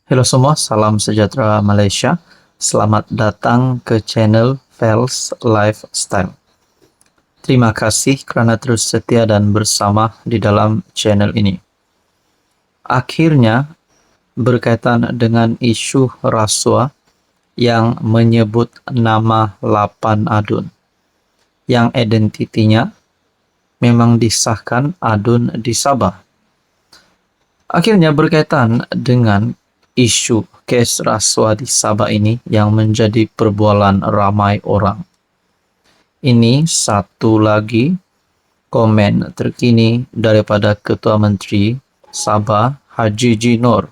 Halo semua, salam sejahtera Malaysia. Selamat datang ke channel Fels Lifestyle. Terima kasih kerana terus setia dan bersama di dalam channel ini. Akhirnya, berkaitan dengan isu rasuah yang menyebut nama 8 adun, yang identitinya memang disahkan adun di Sabah. Akhirnya berkaitan dengan isu kes rasuah di Sabah ini yang menjadi perbualan ramai orang. Ini satu lagi komen terkini daripada Ketua Menteri Sabah Haji G. Noor.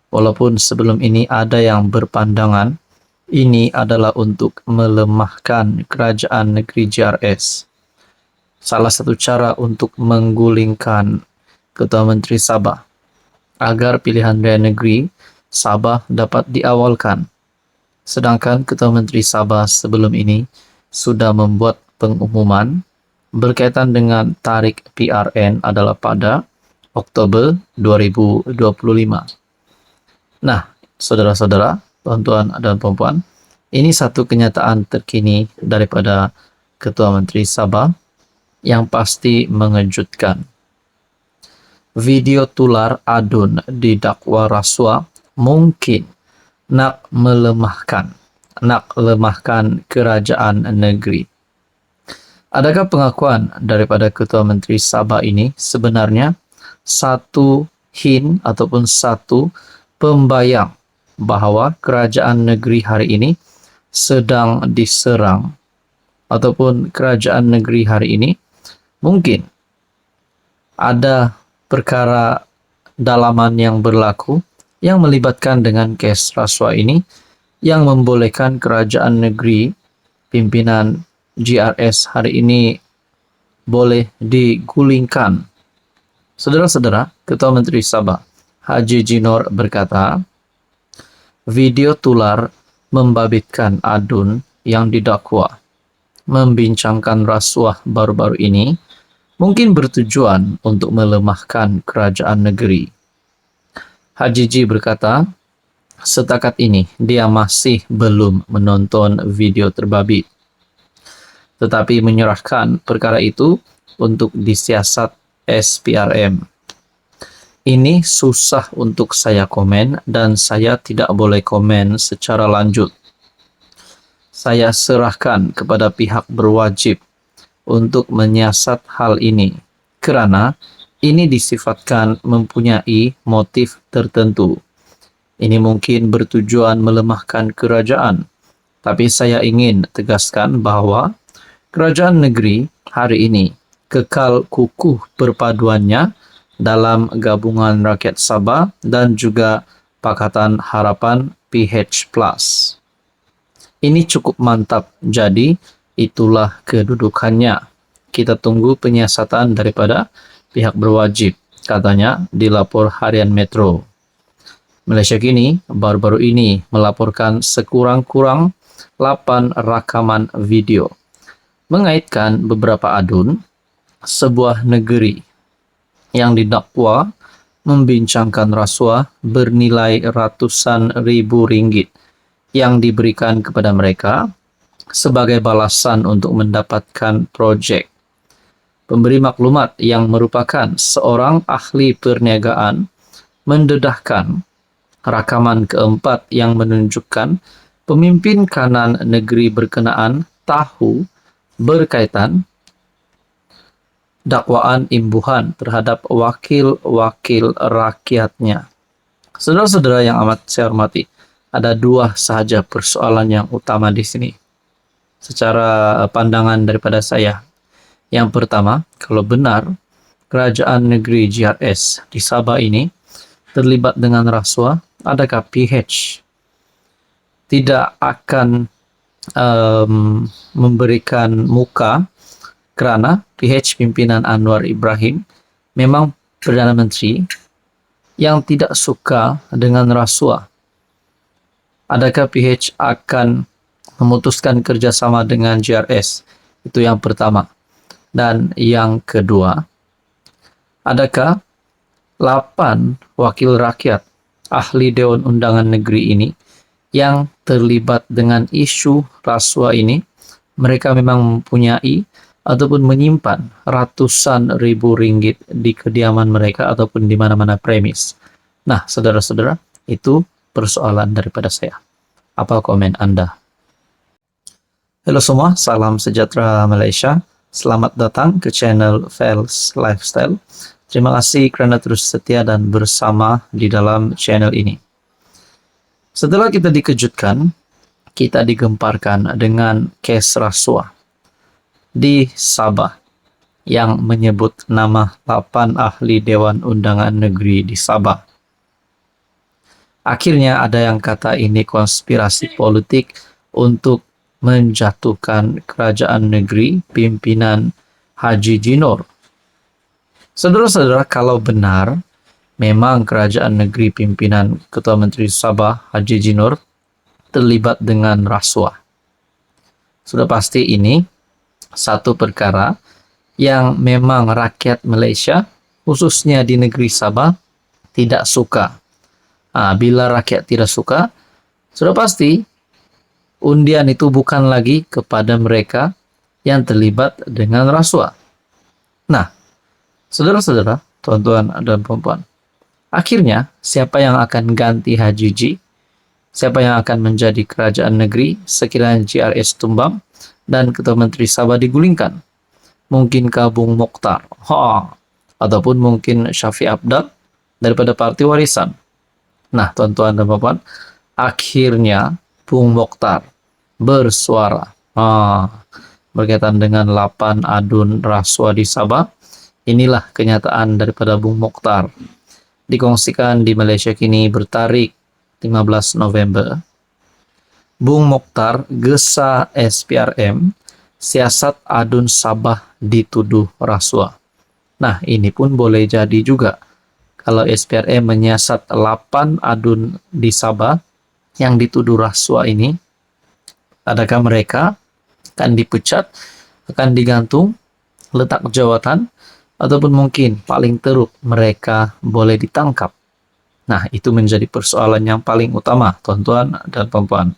Walaupun sebelum ini ada yang berpandangan ini adalah untuk melemahkan kerajaan negeri JRS. Salah satu cara untuk menggulingkan Ketua Menteri Sabah agar pilihan raya negeri Sabah dapat diawalkan. Sedangkan Ketua Menteri Sabah sebelum ini sudah membuat pengumuman berkaitan dengan tarikh PRN adalah pada Oktober 2025. Nah, saudara-saudara, tuan-tuan dan puan-puan, ini satu kenyataan terkini daripada Ketua Menteri Sabah yang pasti mengejutkan. Video tular adun didakwa rasuah mungkin nak lemahkan kerajaan negeri. Adakah pengakuan daripada Ketua Menteri Sabah ini sebenarnya satu hint ataupun satu pembayang bahawa kerajaan negeri hari ini sedang diserang, ataupun kerajaan negeri hari ini mungkin ada perkara dalaman yang berlaku yang melibatkan dengan kes rasuah ini yang membolehkan kerajaan negeri pimpinan JRS hari ini boleh digulingkan. Saudara-saudara, Ketua Menteri Sabah Haji G. Noor berkata, video tular membabitkan adun yang didakwa membincangkan rasuah baru-baru ini mungkin bertujuan untuk melemahkan kerajaan negeri. Haji G berkata, setakat ini dia masih belum menonton video terbabit, tetapi menyerahkan perkara itu untuk disiasat SPRM. Ini susah untuk saya komen dan saya tidak boleh komen secara lanjut. Saya serahkan kepada pihak berwajib untuk menyiasat hal ini kerana ini disifatkan mempunyai motif tertentu. Ini mungkin bertujuan melemahkan kerajaan, tapi saya ingin tegaskan bahawa kerajaan negeri hari ini kekal kukuh perpaduannya dalam Gabungan Rakyat Sabah dan juga Pakatan Harapan PH+. Ini cukup mantap, jadi itulah kedudukannya. Kita tunggu penyiasatan daripada pihak berwajib, katanya di Lapor Harian Metro. Malaysia Kini baru-baru ini melaporkan sekurang-kurang 8 rakaman video mengaitkan beberapa adun sebuah negeri yang didakwa membincangkan rasuah bernilai ratusan ribu ringgit yang diberikan kepada mereka sebagai balasan untuk mendapatkan projek. Pemberi maklumat yang merupakan seorang ahli perniagaan mendedahkan rakaman keempat yang menunjukkan pemimpin kanan negeri berkenaan tahu berkaitan dakwaan imbuhan terhadap wakil-wakil rakyatnya. Saudara-saudara yang amat saya hormati, ada dua sahaja persoalan yang utama di sini secara pandangan daripada saya. Yang pertama, kalau benar kerajaan negeri JRS di Sabah ini terlibat dengan rasuah, adakah PH tidak akan memberikan muka kerana PH pimpinan Anwar Ibrahim memang Perdana Menteri yang tidak suka dengan rasuah? Adakah PH akan memutuskan kerjasama dengan JRS? Itu yang pertama. Dan yang kedua, adakah 8 wakil rakyat ahli Dewan Undangan Negeri ini yang terlibat dengan isu rasuah ini, mereka memang mempunyai ataupun menyimpan ratusan ribu ringgit di kediaman mereka ataupun di mana-mana premis. Nah, saudara-saudara, itu persoalan daripada saya. Apa komen Anda? Halo semua, salam sejahtera Malaysia. Selamat datang ke channel Fels Lifestyle. Terima kasih kerana terus setia dan bersama di dalam channel ini. Setelah kita dikejutkan, kita digemparkan dengan kes rasuah di Sabah yang menyebut nama 8 ahli Dewan Undangan Negeri di Sabah. Akhirnya ada yang kata ini konspirasi politik untuk menjatuhkan kerajaan negeri pimpinan Haji Jinor. Saudara-saudara, kalau benar memang kerajaan negeri pimpinan Ketua Menteri Sabah Haji Jinor terlibat dengan rasuah, sudah pasti ini satu perkara yang memang rakyat Malaysia, khususnya di negeri Sabah, tidak suka. Bila rakyat tidak suka, sudah pasti undian itu bukan lagi kepada mereka yang terlibat dengan rasuah. Nah, saudara-saudara, tuan-tuan dan puan-puan, akhirnya siapa yang akan ganti Haji Ji? Siapa yang akan menjadi kerajaan negeri sekiranya GRS tumbang dan Ketua Menteri Sabah digulingkan? Mungkinkah Bung Mokhtar? Ataupun mungkin Syafiq Abdal daripada Parti Warisan? Nah, tuan-tuan dan puan-puan, akhirnya Bung Mokhtar bersuara berkaitan dengan 8 adun rasuah di Sabah. Inilah kenyataan daripada Bung Mokhtar. Dikongsikan di Malaysia kini bertarik 15 November. Bung Mokhtar gesa SPRM, siasat adun Sabah dituduh rasuah. Nah, ini pun boleh jadi juga. Kalau SPRM menyiasat 8 adun di Sabah yang dituduh rasuah ini, adakah mereka akan dipecat, akan digantung, letak jawatan, ataupun mungkin paling teruk mereka boleh ditangkap? Nah, itu menjadi persoalan yang paling utama, tuan-tuan dan puan-puan.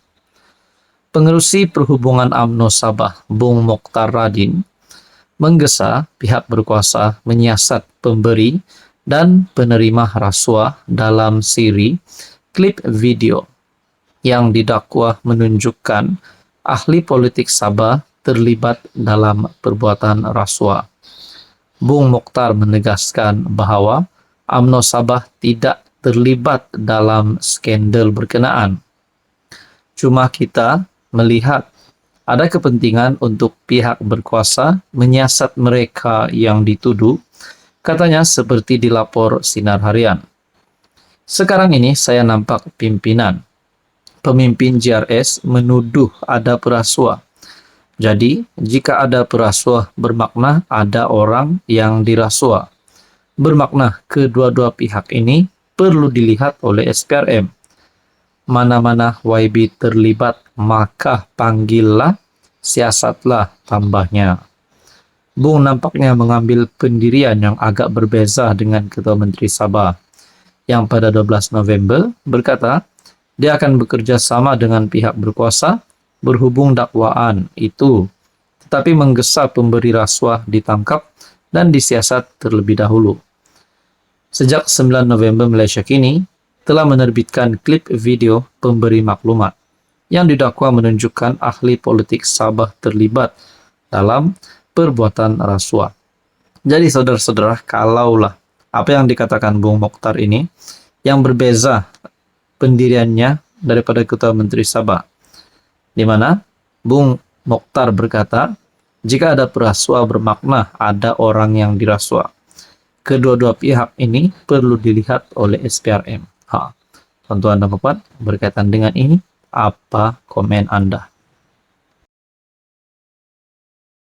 Pengerusi Perhubungan UMNO Sabah, Bung Mokhtar Radin, menggesa pihak berkuasa menyiasat pemberi dan penerima rasuah dalam siri klip video yang didakwa menunjukkan ahli politik Sabah terlibat dalam perbuatan rasuah. Bung Mokhtar menegaskan bahawa UMNO Sabah tidak terlibat dalam skandal berkenaan. Cuma kita melihat ada kepentingan untuk pihak berkuasa menyiasat mereka yang dituduh, katanya seperti dilapor Sinar Harian. Sekarang ini saya nampak pemimpin GRS menuduh ada perasuah. Jadi, jika ada perasuah bermakna ada orang yang dirasuah. Bermakna kedua-dua pihak ini perlu dilihat oleh SPRM. Mana-mana YB terlibat, maka panggillah, siasatlah, tambahnya. Bung nampaknya mengambil pendirian yang agak berbeza dengan Ketua Menteri Sabah, yang pada 12 November berkata, dia akan bekerja sama dengan pihak berkuasa berhubung dakwaan itu, tetapi menggesa pemberi rasuah ditangkap dan disiasat terlebih dahulu. Sejak 9 November Malaysia kini telah menerbitkan klip video pemberi maklumat yang didakwa menunjukkan ahli politik Sabah terlibat dalam perbuatan rasuah. Jadi saudara-saudara, kalaulah apa yang dikatakan Bung Mokhtar ini yang berbeza pendiriannya daripada Ketua Menteri Sabah, di mana Bung Mokhtar berkata, jika ada perasuah bermakna ada orang yang dirasuah. Kedua-dua pihak ini perlu dilihat oleh SPRM. Tuan-tuan dan puan, berkaitan dengan ini, apa komen Anda?